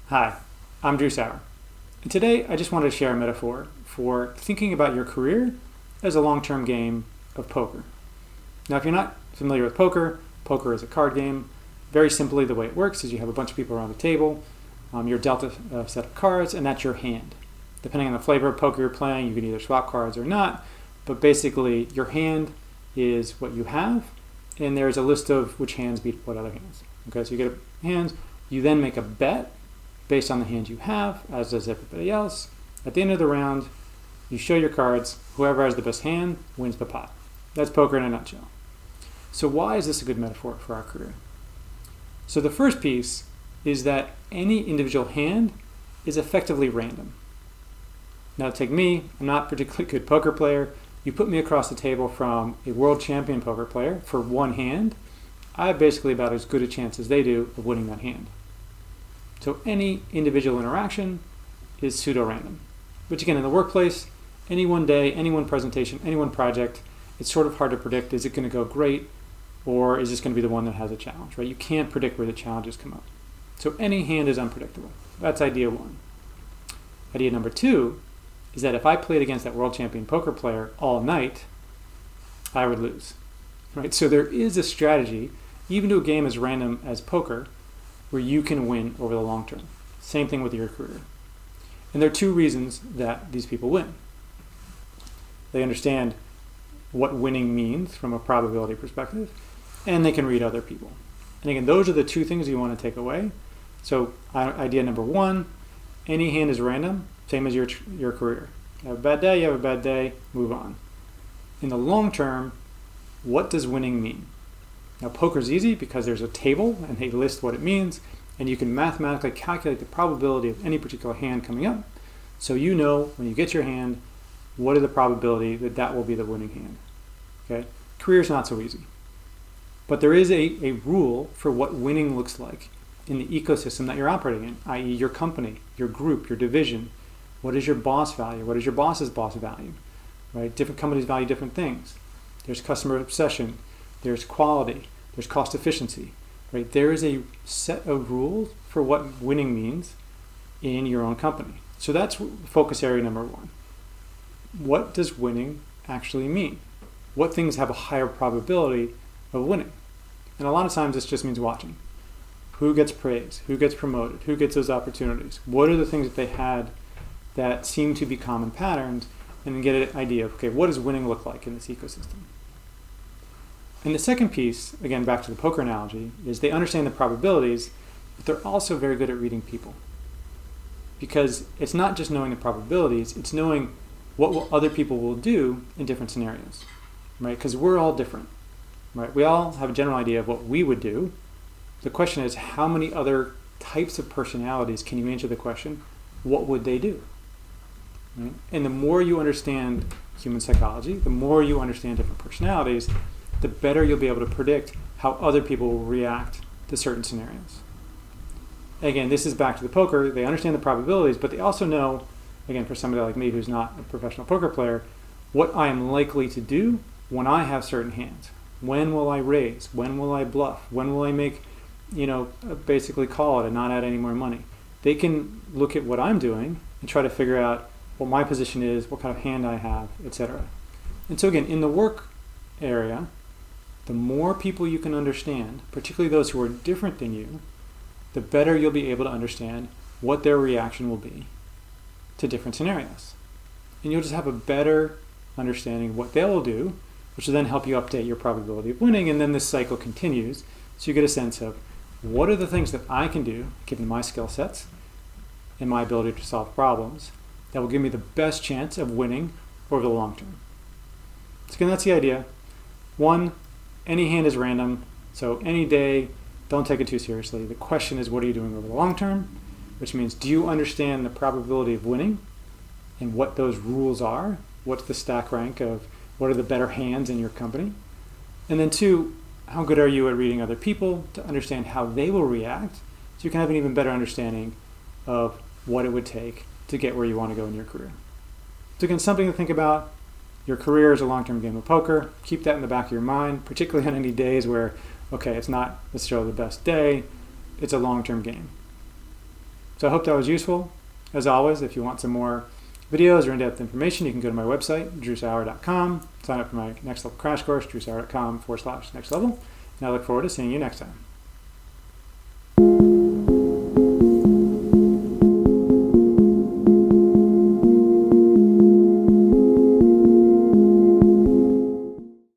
Hi, I'm Drew Saur, and today I just wanted to share a metaphor for thinking about your career as a long-term game of poker. Now, if you're not familiar with poker, poker is a card game. Very simply, the way it works is you have a bunch of people around the table, you're dealt a set of cards, and that's your hand. Depending on the flavor of poker you're playing, you can either swap cards or not, but basically your hand is what you have, and there's a list of which hands beat what other hands. Okay, so you get a hand, you then make a bet based on the hand you have, as does everybody else. At the end of the round, you show your cards. Whoever has the best hand wins the pot. That's poker in a nutshell. So why is this a good metaphor for our career? So the first piece is that any individual hand is effectively random. Now take me, I'm not a particularly good poker player. You put me across the table from a world champion poker player for one hand, I have basically about as good a chance as they do of winning that hand. So any individual interaction is pseudo-random. Which again, in the workplace, any one day, any one presentation, any one project, it's sort of hard to predict, is it going to go great, or is this going to be the one that has a challenge, right? You can't predict where the challenges come up. So any hand is unpredictable. That's idea one. Idea number two is that if I played against that world champion poker player all night, I would lose, right? So there is a strategy, even to a game as random as poker, where you can win over the long term. Same thing with your career. And there are two reasons that these people win. They understand what winning means from a probability perspective, and they can read other people. And again, those are the two things you want to take away. So idea number one, any hand is random, same as your career. You have a bad day, you have a bad day, move on. In the long term, what does winning mean? Now, poker's easy because there's a table and they list what it means, and you can mathematically calculate the probability of any particular hand coming up. So you know when you get your hand, what is the probability that that will be the winning hand. Okay? Career's not so easy. But there is a rule for what winning looks like in the ecosystem that you're operating in, i.e. your company, your group, your division. What is your boss value? What is your boss's boss value? Right? Different companies value different things. There's customer obsession. There's quality, there's cost efficiency, right? There is a set of rules for what winning means in your own company. So that's focus area number one. What does winning actually mean? What things have a higher probability of winning? And a lot of times this just means watching. Who gets praise? Who gets promoted? Who gets those opportunities? What are the things that they had that seem to be common patterns? And then get an idea of, okay, what does winning look like in this ecosystem? And the second piece, again, back to the poker analogy, is they understand the probabilities, but they're also very good at reading people. Because it's not just knowing the probabilities, it's knowing what other people will do in different scenarios, right? Because we're all different, right? We all have a general idea of what we would do. The question is, how many other types of personalities can you answer the question, what would they do? Right? And the more you understand human psychology, the more you understand different personalities, the better you'll be able to predict how other people will react to certain scenarios. Again, this is back to the poker. They understand the probabilities, but they also know, again, for somebody like me who's not a professional poker player, what I am likely to do when I have certain hands. When will I raise? When will I bluff? When will I make, basically call it and not add any more money? They can look at what I'm doing and try to figure out what my position is, what kind of hand I have, etc. And so again, in the work area, the more people you can understand, particularly those who are different than you, the better you'll be able to understand what their reaction will be to different scenarios. And you'll just have a better understanding of what they will do, which will then help you update your probability of winning, and then this cycle continues. So you get a sense of what are the things that I can do, given my skill sets and my ability to solve problems, that will give me the best chance of winning over the long term. So again, that's the idea. One, any hand is random, so any day, don't take it too seriously. The question is, what are you doing over the long term? Which means, do you understand the probability of winning and what those rules are? What's the stack rank of what are the better hands in your company? And then two, how good are you at reading other people to understand how they will react so you can have an even better understanding of what it would take to get where you want to go in your career. So again, something to think about. Your career is a long-term game of poker. Keep that in the back of your mind, particularly on any days where, okay, it's not necessarily the best day. It's a long-term game. So I hope that was useful. As always, if you want some more videos or in-depth information, you can go to my website, drewsaur.com, sign up for my next level crash course, drewsaur.com/next level, and I look forward to seeing you next time.